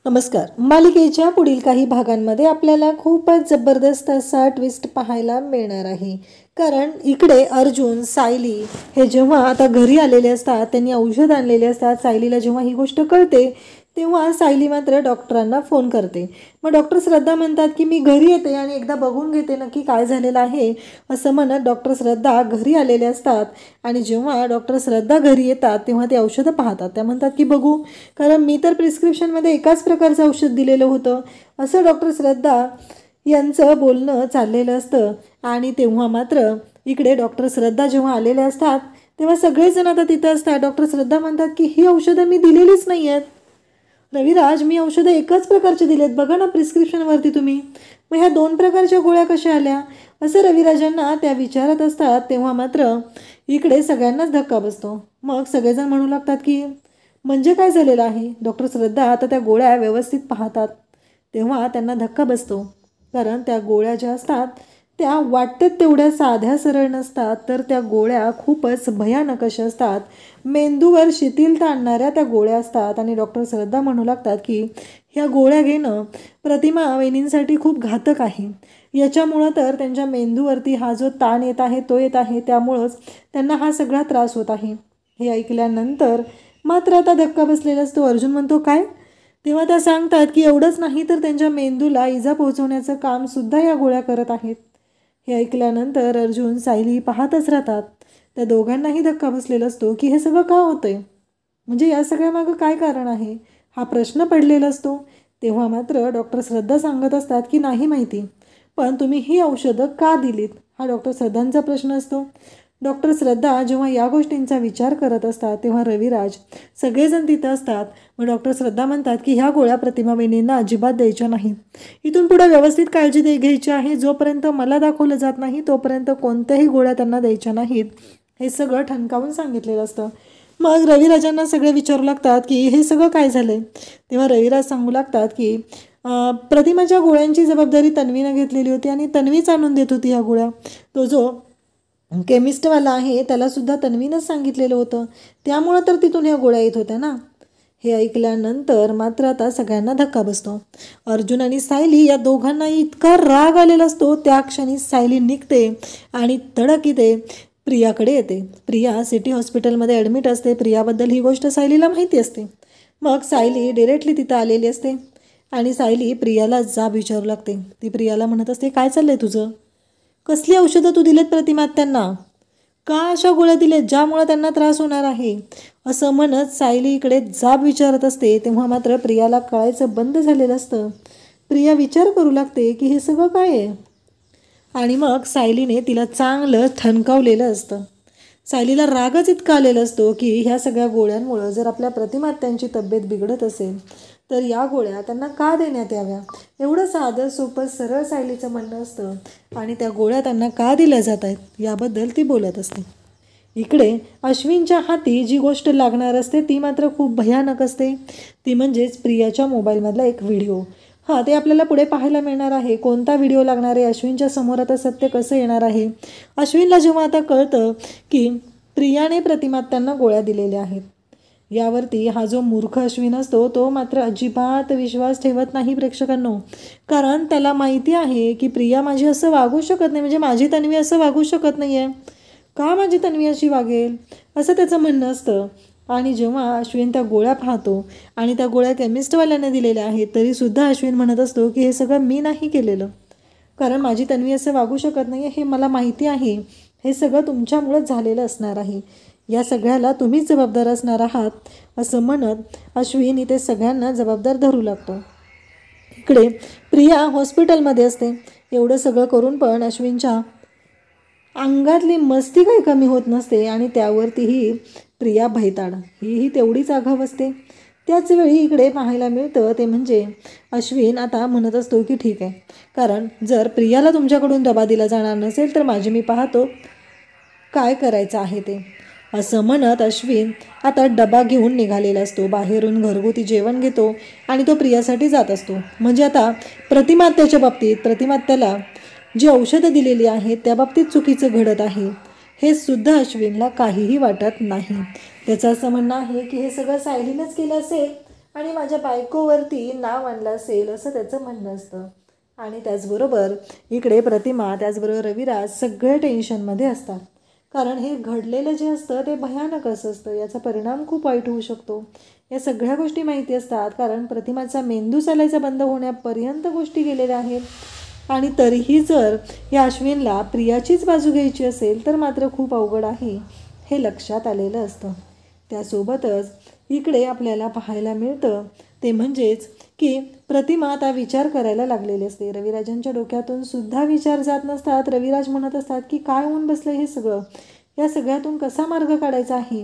नमस्कार. मालिकेच्या पुढील काही भागांमध्ये आपल्याला खूपच जबरदस्त असा ट्विस्ट पाहायला मिळणार आहे. कारण इकडे अर्जुन, सायली हे जेव्हा आता घरी आलेले असतात, त्यांनी औषध आणलेले असतात. सायलीला जेव्हा ही गोष्ट कळते तेव्हा सायली मात्र डॉक्टरांना फोन करते. मग डॉक्टर श्रद्धा म्हणतात की मी घरी येते आणि एकदा बघून घेते नक्की काय झालेलं आहे. असं म्हणत डॉक्टर श्रद्धा घरी आलेले असतात. आणि जेव्हा डॉक्टर श्रद्धा घरी येतात तेव्हा ते औषधं पाहतात. त्या म्हणतात की बघू, कारण मी तर प्रिस्क्रिप्शनमध्ये एकाच प्रकारचं औषध दिलेलं होतं. असं डॉक्टर श्रद्धा यांचं बोलणं चाललेलं असतं. आणि तेव्हा मात्र इकडे डॉक्टर श्रद्धा जेव्हा आलेले असतात तेव्हा सगळेजण आता तिथं असतात. डॉक्टर श्रद्धा म्हणतात की ही औषधं मी दिलेलीच नाही आहेत. रविराज, मी औषधं एकाच प्रकारचे दिलेत, बघा ना प्रिस्क्रिप्शनवरती तुम्ही. मग ह्या 2 प्रकारच्या गोळ्या कशा आल्या, असं रविराजांना त्या विचारत असतात. तेव्हा मात्र इकडे सगळ्यांनाच धक्का बसतो. मग सगळेजण म्हणू लागतात की म्हणजे काय झालेलं आहे. डॉक्टर श्रद्धा आता त्या गोळ्या व्यवस्थित पाहतात तेव्हा त्यांना धक्का बसतो. कारण त्या गोळ्या ज्या असतात त्या वाटतात तेवढ्या साध्या सरळ नसतात, तर त्या गोळ्या खूपच भयानक अशा असतात. मेंदूवर शिथिलता आणणाऱ्या त्या गोळ्या असतात. आणि डॉक्टर श्रद्धा म्हणू लागतात की ह्या गोळ्या घेणं प्रतिमा वहिनींसाठी खूप घातक आहे. याच्यामुळं तर त्यांच्या मेंदूवरती हा जो ताण येत आहे तो येत आहे, त्यामुळंच त्यांना हा सगळा त्रास होत आहे. हे ऐकल्यानंतर मात्र आता धक्का बसलेला असतो. अर्जुन म्हणतो काय. तेव्हा त्या सांगतात की एवढंच नाही तर त्यांच्या मेंदूला इजा पोहोचवण्याचं कामसुद्धा या गोळ्या करत आहेत. हे ऐकल्यानंतर अर्जुन, सायली पाहतच राहतात. त्या दोघांनाही धक्का बसलेला असतो की हे सगळं का होतंय, म्हणजे या सगळ्यामागं काय कारण आहे, हा प्रश्न पडलेला असतो. तेव्हा मात्र डॉक्टर श्रद्धा सांगत असतात की नाही माहिती, पण तुम्ही ही औषधं का दिलीत, हा डॉक्टर श्रद्धांचा प्रश्न असतो. डॉक्टर श्रद्धा जेव्हा या गोष्टींचा विचार करत असतात तेव्हा रविराज सगळेजण तिथं असतात. मग डॉक्टर श्रद्धा म्हणतात की ह्या गोळ्या प्रतिमा वहिनींना अजिबात द्यायच्या नाहीत. इथून पुढे व्यवस्थित काळजी घ्यायची आहे. जोपर्यंत मला दाखवलं जात नाही तोपर्यंत कोणत्याही गोळ्या त्यांना द्यायच्या नाहीत, हे सगळं ठणकावून सांगितलेलं असतं. मग रविराजांना सगळे विचारू लागतात की हे सगळं काय झालंय. तेव्हा रविराज सांगू लागतात की प्रतिमाच्या गोळ्यांची जबाबदारी तन्वीनं घेतलेली होती आणि तन्वीच आणून देत होती ह्या गोळ्या. तो जो केमिस्टवाला आहे त्यालासुद्धा तन्वीनंच सांगितलेलं होतं, त्यामुळं तर तिथून ह्या गोळ्या येत होत्या ना. हे ऐकल्यानंतर मात्र आता सगळ्यांना धक्का बसतो. अर्जुन आणि सायली या दोघांनाही इतका राग आलेला असतो. त्या क्षणी सायली निघते आणि तडक इथे प्रियाकडे येते. प्रिया सिटी हॉस्पिटलमध्ये ॲडमिट असते. प्रियाबद्दल ही गोष्ट सायलीला माहिती असते. मग सायली डिरेक्टली तिथं आलेली असते आणि सायली प्रियाला जाब विचारू लागते. ती प्रियाला म्हणत असते काय चाललंय तुझं, कसली औषधं तू दिलेत प्रतिमात त्यांना, का अशा गोळ्या दिलेत ज्यामुळे त्यांना त्रास होणार आहे, असं म्हणत सायली इकडे जाब विचारत असते. तेव्हा मात्र प्रियाला कळायचं बंद झालेलं असतं. प्रिया विचार करू लागते की हे सगळं काय आहे. आणि मग सायलीने तिला चांगलं ठणकावलेलं असतं. सायलीला रागच इतका आलेला असतो की ह्या सगळ्या गोळ्यांमुळं जर आपल्या प्रतिमात्यांची तब्येत बिघडत असेल तर या गोळ्या त्यांना का देण्यात याव्या, एवढं साधं सोपं सरळ सायलीचं म्हणणं असतं. आणि त्या गोळ्या त्यांना का दिल्या जात आहेत याबद्दल ती बोलत असते. इकडे अश्विनच्या हाती जी गोष्ट लागणार असते ती मात्र खूप भयानक असते. ती म्हणजेच प्रियाच्या मोबाईलमधला एक व्हिडिओ. ते आपल्याला पुढे पाहायला मिळणार आहे. कोणता व्हिडिओ लागणार आहे, अश्विनच्या समोर आता सत्य कसं येणार आहे. अश्विनला जेव्हा आता कळतं की प्रियाने प्रतिमात्यांना गोळ्या दिलेल्या आहेत, यावरती हा जो मूर्ख अश्विन असतो तो मात्र अजिबात विश्वास ठेवत नाही प्रेक्षकांनो. कारण त्याला माहिती आहे की प्रिया माझी असं वागू शकत नाही, म्हणजे माझी तन्वी असं वागू शकत नाही आहे, का माझी तन्वी अशी वागेल, असं त्याचं म्हणणं असतं. आणि जेव्हा अश्विन त्या गोळ्या पाहतो आणि त्या गोळ्या केमिस्टवाल्याने दिलेल्या आहेत तरीसुद्धा अश्विन म्हणत असतो की हे सगळं मी नाही केलेलं, कारण माझी तन्वी असं वागू शकत नाही, हे मला माहिती आहे, हे सगळं तुमच्यामुळेच झालेलं असणार आहे, या सगळ्याला तुम्हीच जबाबदार असणार आहात, असं म्हणत अश्विन इथे सगळ्यांना जबाबदार धरू लागतो. इकडे प्रिया हॉस्पिटलमध्ये असते. एवढं सगळं करून पण अश्विनच्या अंगातली मस्ती काही कमी होत नसते आणि त्यावरतीही प्रिया भैताड ही तेवढीच आघाव असते. त्याच वेळी इकडे पाहायला मिळतं ते म्हणजे अश्विन आता म्हणत असतो की ठीक आहे, कारण जर प्रियाला तुमच्याकडून डबा दिला जाणार नसेल तर माझी मी पाहतो काय करायचं आहे ते, असं म्हणत अश्विन आता डबा घेऊन निघालेला असतो. बाहेरून घरगुती जेवण घेतो आणि तो प्रियासाठी जात असतो. म्हणजे आता प्रतिमात्याच्या बाबतीत प्रतिमात्याला जी औषधं दिलेली आहेत त्या बाबतीत चुकीचं घडत आहे हे सुद्धा अश्विनला काहीही वाटत नाही. त्याचं असं म्हणणं आहे की हे सगळं सायलीनंच केलं असेल आणि माझ्या बायकोवरती नाव आणलं असेल असं त्याचं म्हणणं असतं. आणि त्याचबरोबर इकडे प्रतिमा त्याचबरोबर रविराज सगळे टेन्शनमध्ये असतात. कारण हे घडलेलं जे असतं ते भयानक असं असतं, याचा परिणाम खूप वाईट होऊ शकतो. या सगळ्या गोष्टी माहिती असतात, कारण प्रतिमाचा मेंदू चालायचा बंद होण्यापर्यंत गोष्टी गेलेल्या आहेत. आणि तरीही जर या अश्विनला प्रियाचीच बाजू घ्यायची असेल तर मात्र खूप अवघड आहे हे लक्षात आलेलं असतं. त्यासोबतच इकडे आपल्याला पाहायला मिळतं ते म्हणजेच की प्रतिमा आता विचार करायला लागलेली असते. रविराजांच्या डोक्यातून सुद्धा विचार जात नसतात. रविराज म्हणत असतात की काय होऊन बसलं हे सगळं, या सगळ्यातून कसा मार्ग काढायचा आहे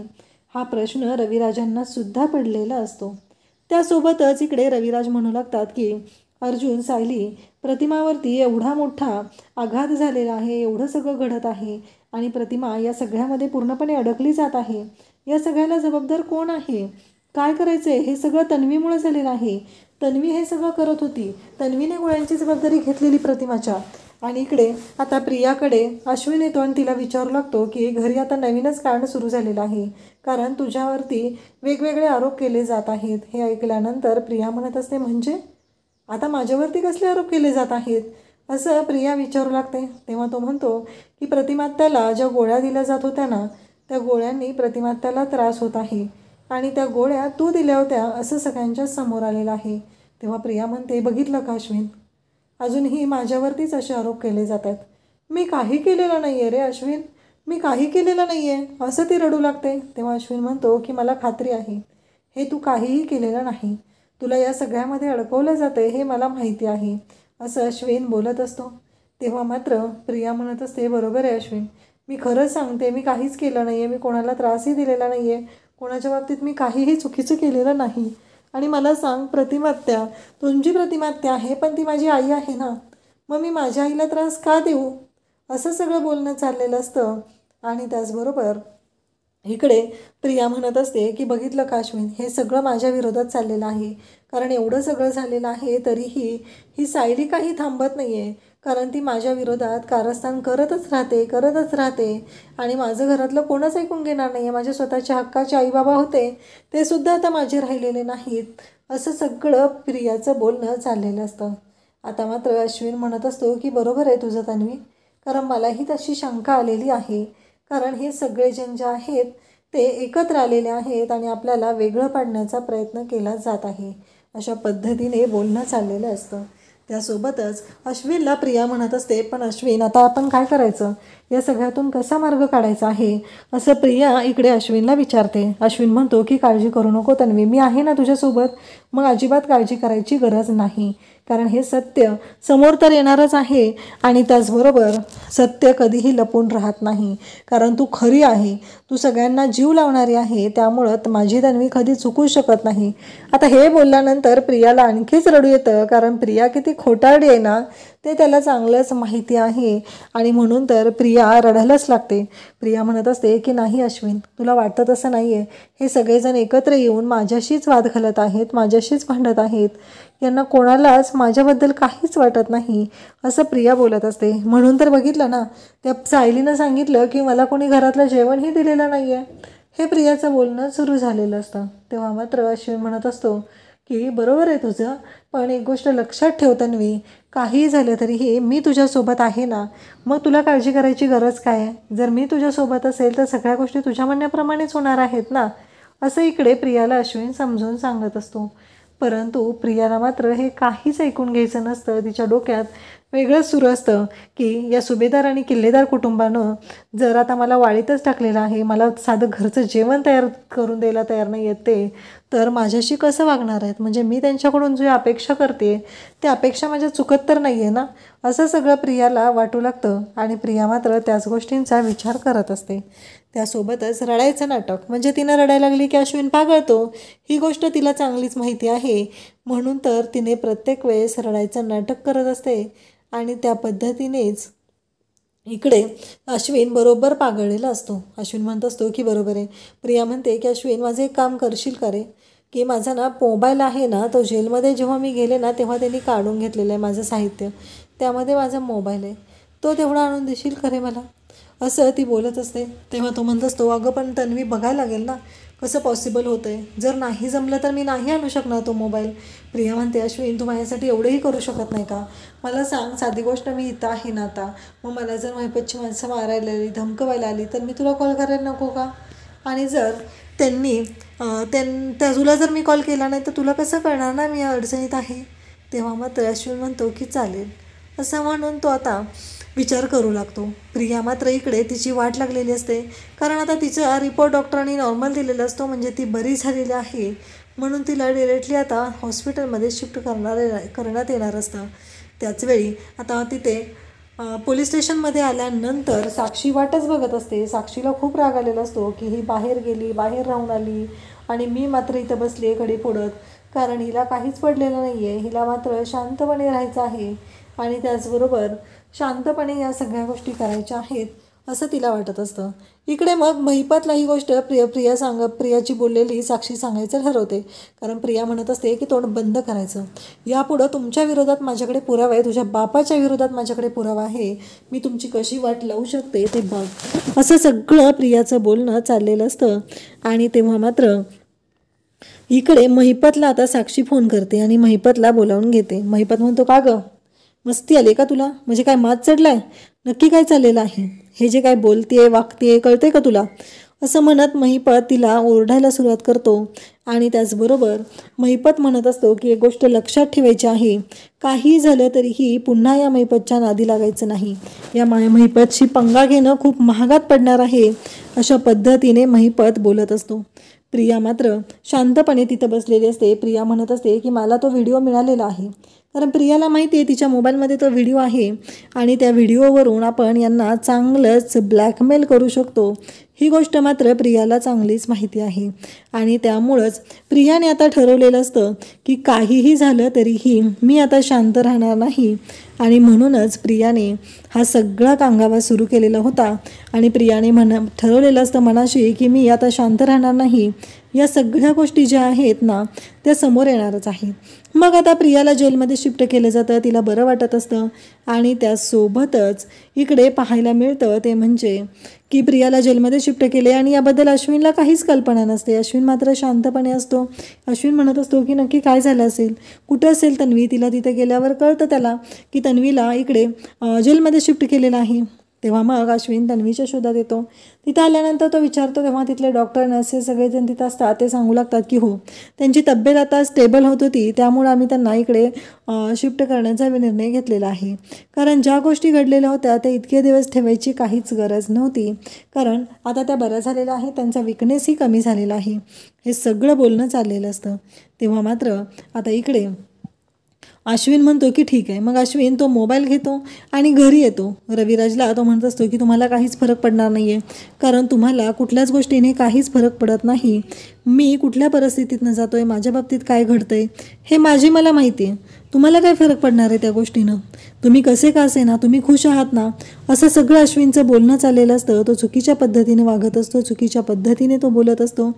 हा प्रश्न रविराजांना सुद्धा पडलेला असतो. त्यासोबतच इकडे रविराज म्हणू लागतात की अर्जुन, सायली, प्रतिमावरती एवढा मोठा आघात झालेला आहे, एवढं सगळं घडत आहे आणि प्रतिमा या सगळ्यामध्ये पूर्णपणे अडकली जात आहे. या सगळ्याला जबाबदार कोण आहे, काय करायचं आहे, हे सगळं तन्वीमुळे झालेलं आहे. तन्वी हे सगळं करत होती, तन्वीने गोळ्यांची जबाबदारी घेतलेली प्रतिमाच्या. आणि इकडे आता प्रियाकडे अश्विन येतो आणि तिला विचारू लागतो की घरी आता नवीनच कांड सुरू झालेलं आहे, कारण तुझ्यावरती वेगवेगळे आरोप केले जात आहेत. हे ऐकल्यानंतर प्रिया म्हणत असते, म्हणजे आता माझ्यावरती कसले आरोप केले जात आहेत असं प्रिया विचारू लागते. तेव्हा तो म्हणतो की प्रतिमात्याला ज्या गोळ्या दिल्या जात होत्या ना, त्या गोळ्यांनी प्रतिमात्याला त्रास होत आहे आणि त्या गोळ्या तू दिल्या होत्या असं सगळ्यांच्या समोर आलेलं आहे. तेव्हा प्रिया म्हणते, बघितलं का अश्विन, अजूनही माझ्यावरतीच असे आरोप केले जात आहेत. मी काही केलेलं नाही आहे रे अश्विन, मी काही केलेलं नाही आहे असं ती रडू लागते. तेव्हा अश्विन म्हणतो की मला खात्री आहे हे तू काहीही केलेलं नाही, तुला या सगळ्यामध्ये अडकवलं जातं हे मला माहिती आहे असं अश्विन बोलत असतो. तेव्हा मात्र प्रिया म्हणत असते, बरोबर आहे अश्विन, मी खरंच सांगते, मी काहीच केलं नाही आहे, मी कोणाला त्रासही दिलेला नाही आहे, कोणाच्या बाबतीत मी काहीही चुकीचं केलेलं नाही. आणि मला सांग, प्रतिमात्या तुमची प्रतिमात्या आहे पण ती माझी आई आहे ना, मग मी माझ्या आईला त्रास का देऊ असं सगळं बोलणं चाललेलं असतं. आणि त्याचबरोबर इकडे प्रिया म्हणत असते की बघितलं का अश्विन, हे सगळं माझ्या विरोधात चाललेलं आहे, कारण एवढं सगळं झालेलं आहे तरीही ही सायली काही थांबत नाही आहे, कारण ती माझ्या विरोधात कारस्थान करतच राहते आणि माझं घरातलं कोणच ऐकून घेणार नाही आहे. माझ्या स्वतःच्या हक्काचे आईबाबा होते ते सुद्धा आता माझे राहिलेले नाहीत असं सगळं प्रियाचं बोलणं चाललेलं असतं. आता मात्र अश्विन म्हणत असतो की बरोबर आहे तुझं तन्वी, कारण मलाही तशी शंका आलेली आहे, कारण हे सगळे जण जे आहेत ते एकत्र आलेले आहेत आणि आपल्याला वेगळं पाडण्याचा प्रयत्न केला जात आहे अशा पद्धतीने बोलणं चाललेलं असतं. त्यासोबतच अश्विनला प्रिया म्हणत असते, पण अश्विन आता आपण काय करायचं, या सगळ्यातून कसा मार्ग काढायचा आहे असं प्रिया इकडे अश्विनला विचारते. अश्विन म्हणतो की काळजी करू नको तन्वी, मी आहे ना तुझ्यासोबत, मग अजिबात काळजी करायची गरज नाही, कारण हे सत्य समोर तर येणारच आहे आणि त्याचबरोबर सत्य कधीही लपून राहत नाही, कारण तू खरी आहे, तू सगळ्यांना जीव लावणारी आहे, त्यामुळं माझी तन्वी कधी चुकू शकत नाही. आता हे बोलल्यानंतर प्रियाला आणखीच रडू येतं, कारण प्रिया किती खोटारडी आहे ना ते त्याला चांगलंच माहिती आहे आणि म्हणून तर प्रिया रडायलाच लागते. प्रिया म्हणत असते की नाही अश्विन, तुला वाटतं तसं नाही आहे, हे सगळेजण एकत्र येऊन माझ्याशीच वाद घालत आहेत, माझ्याशीच भांडत आहेत, यांना कोणालाच माझ्याबद्दल काहीच वाटत नाही असं प्रिया बोलत असते. म्हणून तर बघितलं ना, त्या सायलीनं सांगितलं की मला कोणी घरातलं जेवणही दिलेलं नाही आहे, हे प्रियाचं बोलणं सुरू झालेलं असतं. तेव्हा मात्र अश्विन म्हणत असतो की बरोबर आहे तुझं, पण एक गोष्ट लक्षात ठेव तन्वी, काही झालं तरीही मी तुझ्यासोबत आहे ना, मग तुला काळजी करायची गरज काय आहे, जर मी तुझ्यासोबत असेल तर सगळ्या गोष्टी तुझ्या म्हणण्याप्रमाणेच होणार आहेत ना असं इकडे प्रियाला अश्विन समजून सांगत असतो. परंतु प्रियाला मात्र हे काहीच ऐकून घ्यायचं नसतं. तिच्या डोक्यात वेगळंच सुरू असतं की या सुभेदार आणि किल्लेदार कुटुंबानं जर आता मला वाळीतच टाकलेलं आहे, मला साधं घरचं जेवण तयार करून द्यायला तयार नाही आहेत ते, तर माझ्याशी कसं वागणार आहेत, म्हणजे मी त्यांच्याकडून जी अपेक्षा करते ते अपेक्षा माझ्या चुकत तर नाही आहे ना असं सगळं प्रियाला वाटू लागतं. आणि प्रिया मात्र त्याच गोष्टींचा विचार करत असते. त्यासोबतच रडायचं नाटक, म्हणजे तिनं रडायला लागली की अश्विन पागळतो, ही गोष्ट तिला चांगलीच माहिती आहे, म्हणून तर तिने प्रत्येक वेळेस रडायचं नाटक करत असते. आणि त्या पद्धतीनेच इकडे अश्विन बरोबर पागळलेला असतो. अश्विन म्हणत असतो की बरोबर आहे. प्रिया म्हणते की अश्विन, माझं एक काम करशील का रे, की माझा ना मोबाईल आहे ना, तो जेलमध्ये जेव्हा मी गेले ना तेव्हा त्यांनी काढून घेतलेलं आहे माझं साहित्य, त्यामध्ये माझा मोबाईल आहे, तो तेवढा आणून देशील का रे मला असं ती बोलत असते. तेव्हा तो म्हणत असतो, अगं पण तन्वी बघायला लागेल ना, कसं पॉसिबल होतं आहे? जर नाही जमलं तर मी नाही आणू शकणार तो मोबाईल. प्रिया म्हणते, अश्विन तू माझ्यासाठी एवढंही करू शकत नाही का? मला सांग, साधी गोष्ट, मी इथं आहे ना आता, मग मला जर महिपतची माणसं मारायला आली, धमकवायला आली, तर मी तुला कॉल करायला नको का? आणि जर त्यांनी तुला जर मी कॉल केला नाही तर तुला कसं कळणार ना मी अडचणीत आहे? तेव्हा मात्र अश्विन म्हणतो की चालेल, असं म्हणून तो आता विचार करू लागतो. प्रिया मात्र इकडे तिची वाट लागलेली असते, कारण आता तिचा रिपोर्ट डॉक्टरांनी नॉर्मल दिलेला असतो, म्हणजे ती बरी झालेली आहे, म्हणून तिला डिरेक्टली आता हॉस्पिटलमध्ये शिफ्ट करण्यात येणार असतं. त्याचवेळी आता तिथे पोलीस स्टेशनमध्ये आल्यानंतर साक्षी वाटच बघत असते. साक्षीला खूप राग आलेला असतो की ही बाहेर गेली, बाहेर राहून आली, आणि मी मात्र इथं बसली आहे घडी फोडत, कारण हिला काहीच पडलेलं नाही आहे. हिला मात्र शांतपणे राहायचं आहे आणि त्याचबरोबर शांतपणे या सगळ्या गोष्टी करायच्या आहेत, असं तिला वाटत असतं. इकडे मग महिपतला ही गोष्ट प्रियाची बोललेली साक्षी सांगायचं ठरवते, कारण प्रिया म्हणत असते की तोंड बंद करायचं. यापुढं तुमच्या विरोधात माझ्याकडे पुरावा आहे, तुझ्या बापाच्या विरोधात माझ्याकडे पुरावा आहे, मी तुमची कशी वाट लावू शकते ते बघ, असं सगळं प्रियाचं बोलणं चाललेलं असतं. आणि तेव्हा मात्र इकडे महिपतला आता साक्षी फोन करते आणि महिपतला बोलावून घेते. महिपत म्हणतो, का गं, मस्ती आली का तुला? म्हणजे काय मात चढलाय? नक्की काय चाललेलं आहे? हे जे काय बोलतेय वागतेय कळते का तुला? असं म्हणत महिपत तिला ओरडायला सुरुवात करतो. आणि त्याचबरोबर महिपत म्हणत असतो की एक गोष्ट लक्षात ठेवायची आहे, काही झालं तरीही पुन्हा या महिपतच्या नादी लागायचं नाही. या महिपतशी पंगा घेणं खूप महागात पडणार आहे, अशा पद्धतीने महिपत बोलत असतो. प्रिया मात्र शांतपणे तिथं बसलेली असते. प्रिया म्हणत असते की मला तो व्हिडिओ मिळालेला आहे, कारण प्रियाला माहिती आहे तिच्या मोबाईलमध्ये तो व्हिडिओ आहे आणि त्या व्हिडिओवरून आपण यांना चांगलंच ब्लॅकमेल करू शकतो. ही गोष्ट मात्र प्रियाला चांगलीच माहिती आहे आणि त्यामुळंच प्रियाने आता ठरवलेलं असतं की काहीही झालं तरीही मी आता शांत राहणार नाही. आणि म्हणूनच प्रियाने हा सगळा कांगावा सुरू केलेला होता आणि प्रियाने ठरवलेलं असतं मनाशी की मी आता शांत राहणार नाही, या सगळ्या गोष्टी ज्या आहेत ना त्या समोर येणारच आहेत. मग आता प्रियाला जेलमध्ये शिफ्ट केलं जातं, तिला बरं वाटत असतं. आणि त्यासोबतच इकडे पाहायला मिळतं ते म्हणजे की प्रियाला जेलमध्ये शिफ्ट केले आणि याबद्दल अश्विनला काहीच कल्पना नसते. अश्विन मात्र शांतपणे असतो. अश्विन म्हणत असतो की नक्की काय झालं असेल, कुठं असेल तन्वी? तिला तिथे गेल्यावर कळतं त्याला की तन्वीला इकडे जेलमध्ये शिफ्ट केलेलं आहे. तेव्हा मग अश्विन तन्वीच्या शोधात येतो. तिथं आल्यानंतर तो विचारतो, तेव्हा तिथले डॉक्टर नर्सेस सगळेजण तिथं असतात. ते सांगू लागतात की हो, त्यांची तब्येत आता स्टेबल होत होती, त्यामुळं आम्ही त्यांना इकडे शिफ्ट करण्याचा निर्णय घेतलेला आहे, कारण ज्या गोष्टी घडलेल्या होत्या त्या इतके दिवस ठेवायची काहीच गरज नव्हती, कारण आता त्या बऱ्या झालेल्या आहेत, त्यांचा विकनेसही कमी झालेला आहे. हे सगळं बोलणं चाललेलं असतं. तेव्हा मात्र आता इकडे अश्विन म्हणतो की ठीक आहे. मग अश्विन तो मोबाईल घेतो आणि घरी येतो. रविराजला तो म्हणत असतो की तुम्हाला काहीच फरक पडणार नाही आहे, कारण तुम्हाला कुठल्याच गोष्टीने काहीच फरक पडत नाही. मी कुठल्या परिस्थितीतनं जातो आहे, माझ्या बाबतीत काय घडतं आहे हे मला माहिती आहे. तुम्हाला काय फरक पडणार आहे त्या गोष्टीनं? तुम्ही कसे का असे ना, तुम्ही खुश आहात ना, असं सगळं अश्विनचं बोलणं चाललेलं असतं. तो चुकीच्या पद्धतीने वागत असतो, चुकीच्या पद्धतीने तो बोलत असतो,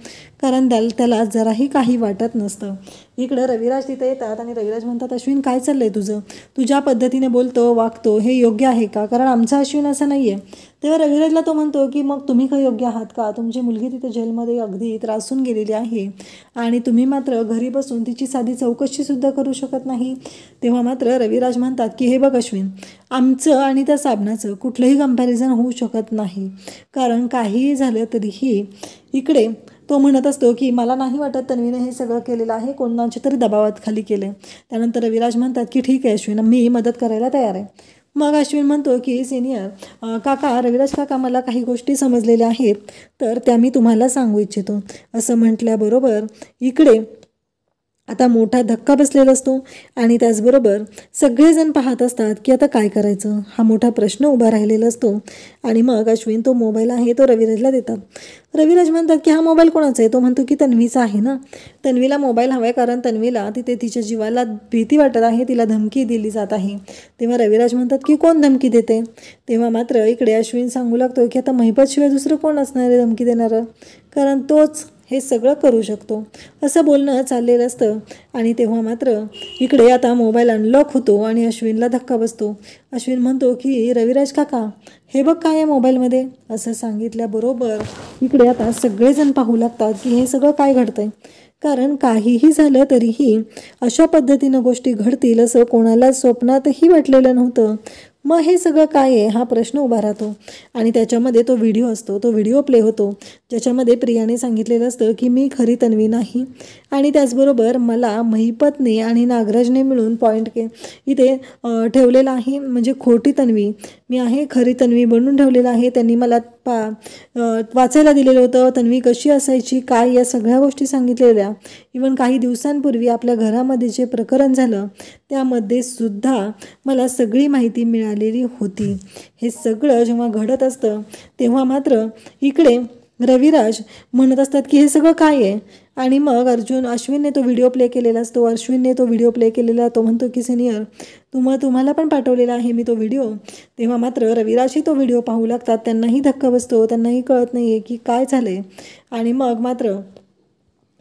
कारण त्याला जराही काही वाटत नसतं. इकडं रविराज तिथे येतात आणि रविराज म्हणतात, अश्विन काय चाललंय तुझं? तू ज्या पद्धतीने बोलतो वागतो हे योग्य आहे का? कारण आमचा अश्विन असं नाही आहे. तेव्हा रविराजला तो म्हणतो की मग तुम्ही काय योग्य आहात का? तुमची मुलगी तिथे जेलमध्ये अगदी त्रासून गेलेली आहे आणि तुम्ही मात्र घरी बसून तिची साधी चौकशीसुद्धा करू शकत नाही. तेव्हा मात्र रविराज म्हणतात की हे बघ अश्विन, आमचं आणि त्या साबणाचं कुठलंही कंपॅरिझन होऊ शकत नाही, कारण काहीही झालं तरीही इकडे तो म्हणत असतो की मला नाही वाटत तन्वीने हे सगळं केलेलं आहे, कोणाच्या तरी दबावात खाली केलं आहे. त्यानंतर रविराज म्हणतात की ठीक आहे अश्विन, मी मदत करायला तयार आहे. मग अश्विन म्हणतो की सिनियर काका, रविराज काका, मला काही गोष्टी समजलेल्या आहेत तर त्या मी तुम्हाला सांगू इच्छितो. असं म्हटल्याबरोबर इकडे आता मोठा धक्का बसलेला असतो आणि त्याचबरोबर सगळेजण पाहत असतात की आता काय करायचं, हा मोठा प्रश्न उभा राहिलेला असतो. आणि मग अश्विन तो मोबाईल आहे तो रविराजला देतात. रविराज म्हणतात की हा मोबाईल कोणाचा आहे? तो म्हणतो की तन्वीचा आहे ना, तन्वीला मोबाईल हवा आहे, कारण तन्वीला तिथे तिच्या जीवाला भीती वाटत आहे, तिला धमकी दिली जात आहे. तेव्हा रविराज म्हणतात की कोण धमकी देते? तेव्हा मात्र इकडे अश्विन सांगू लागतो की आता महिपतशिवाय दुसरं कोण असणार आहे धमकी देणारं, कारण तोच हे सगळं करू शकतो. असं बोलणं चाललेलं असतं. आणि तेव्हा मात्र इकडे आता मोबाईल अनलॉक होतो आणि अश्विनला धक्का बसतो. अश्विन म्हणतो की रविराज काका, हे बघ काय आहे मोबाईलमध्ये. असं सांगितल्याबरोबर इकडे आता सगळेजण पाहू लागतात की हे सगळं काय घडतंय, कारण काहीही झालं तरीही अशा पद्धतीनं गोष्टी घडतील असं कोणाला स्वप्नातही वाटलेलं नव्हतं. मग हे सगळं काय आहे हा प्रश्न उभा राहतो आणि त्याच्यामध्ये तो व्हिडिओ असतो, तो व्हिडिओ प्ले होतो ज्याच्यामध्ये प्रियाने सांगितलेलं असतं की मी खरी तन्वी नाही आणि त्याचबरोबर मला महिपतने आणि नागराजने मिळून इथे ठेवलेला आहे, म्हणजे खोटी तन्वी मी आहे, खरी तन्वी बनवून ठेवलेलं आहे. त्यांनी मला वाचायला दिलेलं होतं तन्वी कशी असायची काय या सगळ्या गोष्टी सांगितलेल्या. इवन काही दिवसांपूर्वी आपल्या घरामध्ये जे प्रकरण झालं त्यामध्ये सुद्धा मला सगळी माहिती मिळालेली होती. हे सगळं जेव्हा घडत असतं तेव्हा मात्र इकडे रविराज म्हणत असतात की हे सगळं काय आहे. आणि मग अश्विनने तो व्हिडिओ प्ले केलेला असतो. अश्विनने तो व्हिडिओ प्ले केलेला, तो म्हणतो की सिनियर तुम्हाला पण पाठवलेला आहे मी तो व्हिडिओ. तेव्हा मात्र रविराजही तो व्हिडिओ पाहू लागतात. त्यांनाही धक्का बसतो, त्यांनाही कळत नाही आहे की काय झालं आहे. आणि मग मात्र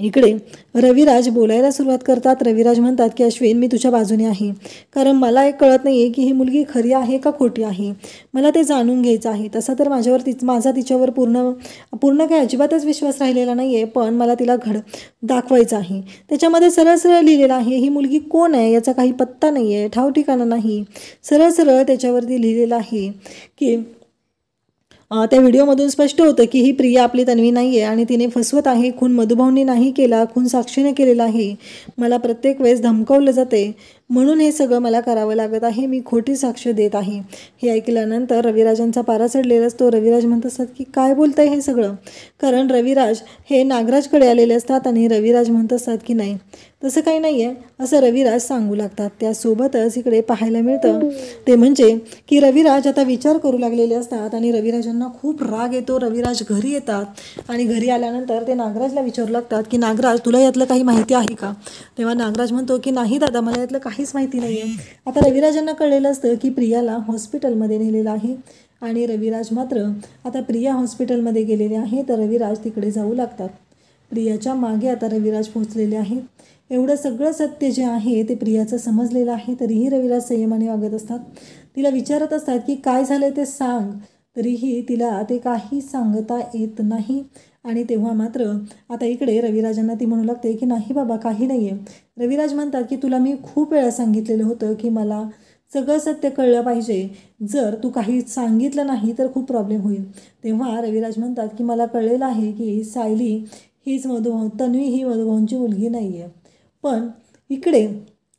इकडे रविराज बोलायला सुरुवात करतात. रविराज म्हणतात की अश्विन मी तुझ्या बाजूने आहे, कारण मला एक कळत नाही आहे की ही मुलगी खरी आहे का खोटी आहे, मला ते जाणून घ्यायचं आहे. तसा तर माझा तिच्यावर पूर्ण काही अजिबातच विश्वास राहिलेला नाही आहे, पण मला तिला दाखवायचं आहे. त्याच्यामध्ये सरळ सरळ लिहिलेलं आहे ही मुलगी कोण आहे याचा काही पत्ता नाही आहे, ठाव ठिकाणा नाही. सरळ सरळ त्याच्यावरती लिहिलेलं आहे की त्या व्हिडिओमधून स्पष्ट होतं की ही प्रिया आपली तन्वी नाही आहे आणि तिने फसवत आहे. खून मधुभाऊंनी नाही केला, खून साक्षीने केलेला आहे. मला प्रत्येक वेळेस धमकावलं जाते, म्हणून हे सगळं मला करावं लागत आहे, मी खोटी साक्ष देत आहे. हे ऐकल्यानंतर रविराजांचा पारा चढलेला असतो. रविराज म्हणत असतात की काय बोलताय हे सगळं, कारण रविराज हे नागराजकडे आलेले असतात आणि रविराज म्हणत असतात की नाही तसं काही नाही आहे असं रविराज सांगू लागतात. त्यासोबतच इकडे पाहायला मिळतं ते म्हणजे की रविराज आता विचार करू लागलेले असतात आणि रविराजांना खूप राग येतो. रविराज घरी येतात आणि घरी आल्यानंतर ते नागराजला विचारू लागतात की नागराज तुला यातलं काही माहिती आहे का. तेव्हा नागराज म्हणतो की नाही दादा मला यातलं काहीच माहिती नाही आहे. आता रविराजांना कळलेलं असतं की प्रियाला हॉस्पिटलमध्ये नेलेलं आहे आणि रविराज मात्र आता प्रिया हॉस्पिटलमध्ये गेलेले आहे तर रविराज तिकडे जाऊ लागतात. प्रियाच्या मागे आता रविराज पोहोचलेले आहेत. एवढं सगळं सत्य जे आहे ते प्रियाचं समजलेलं आहे, तरीही रविराज संयमाने वागत असतात. तिला विचारत असतात की काय झालं ते सांग, तरीही तिला ते काही सांगता येत नाही. आणि तेव्हा मात्र आता इकडे रविराजांना ती म्हणू लागते की नाही बाबा काही नाही आहे. रविराज म्हणतात की तुला मी खूप वेळा सांगितलेलं होतं की मला सगळं सत्य कळलं पाहिजे, जर तू काही सांगितलं नाही तर खूप प्रॉब्लेम होईल. तेव्हा रविराज म्हणतात की मला कळलेलं आहे की सायली हीच तन्वी ही मधुभाऊंची मुलगी नाही आहे. पण इकडे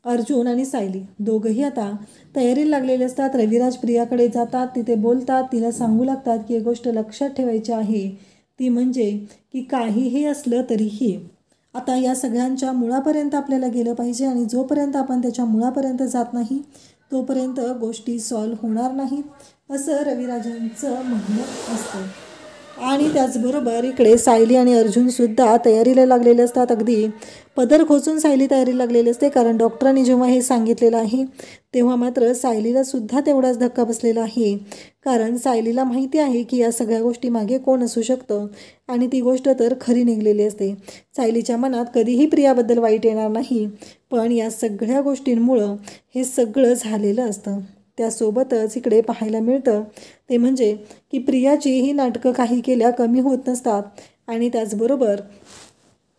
अर्जुन आणि सायली दोघंही आता तयारीला लागलेले असतात. रविराज प्रियाकडे जातात, तिथे बोलतात, तिला सांगू लागतात की एक गोष्ट लक्षात ठेवायची आहे, ती म्हणजे की काहीही असलं तरीही आता या सगळ्यांच्या मुळापर्यंत आपल्याला गेलं पाहिजे आणि जोपर्यंत आपण त्याच्या मुळापर्यंत जात नाही तोपर्यंत गोष्टी सॉल्व्ह होणार नाहीत असं रविराजांचं म्हणणं असतं. आणि त्याचबरोबर इकडे सायली आणि अर्जुनसुद्धा तयारीला लागलेले असतात. अगदी पदर खोचून सायली तयारीला लागलेली असते, कारण डॉक्टरांनी जेव्हा हे सांगितलेलं आहे तेव्हा मात्र सायलीला सुद्धा तेवढाच धक्का बसलेला आहे, कारण सायलीला माहिती आहे की या सगळ्या गोष्टी मागे कोण असू शकतं आणि ती गोष्ट तर खरी निघलेली असते. सायलीच्या मनात कधीही प्रियाबद्दल वाईट येणार नाही, पण या सगळ्या गोष्टींमुळं हे सगळं झालेलं असतं. त्यासोबतच इकडे पाहायला मिळतं ते म्हणजे की प्रियाची ही नाटकं काही केल्या कमी होत नसतात. आणि त्याचबरोबर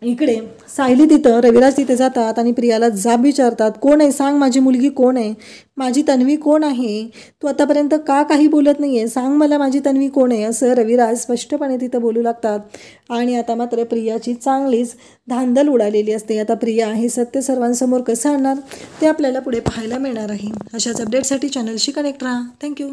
इकडे सायली रविराज तिथे जातात आणि प्रियाला जाब विचारतात, कोण आहे सांग, माझी मुलगी कोण आहे, माझी तन्वी कोण आहे, तू आतापर्यंत का काही बोलत नाही आहे, सांग मला माझी तन्वी कोण आहे, असं रविराज स्पष्टपणे तिथं बोलू लागतात. आणि आता मात्र प्रियाची चांगलीच धांदल उडालेली असते. आता प्रिया हे सत्य सर्वांसमोर कसं आणणार ते आपल्याला पुढे पाहायला मिळणार आहे. अशाच अपडेटसाठी चॅनलशी कनेक्ट राहा. थँक्यू.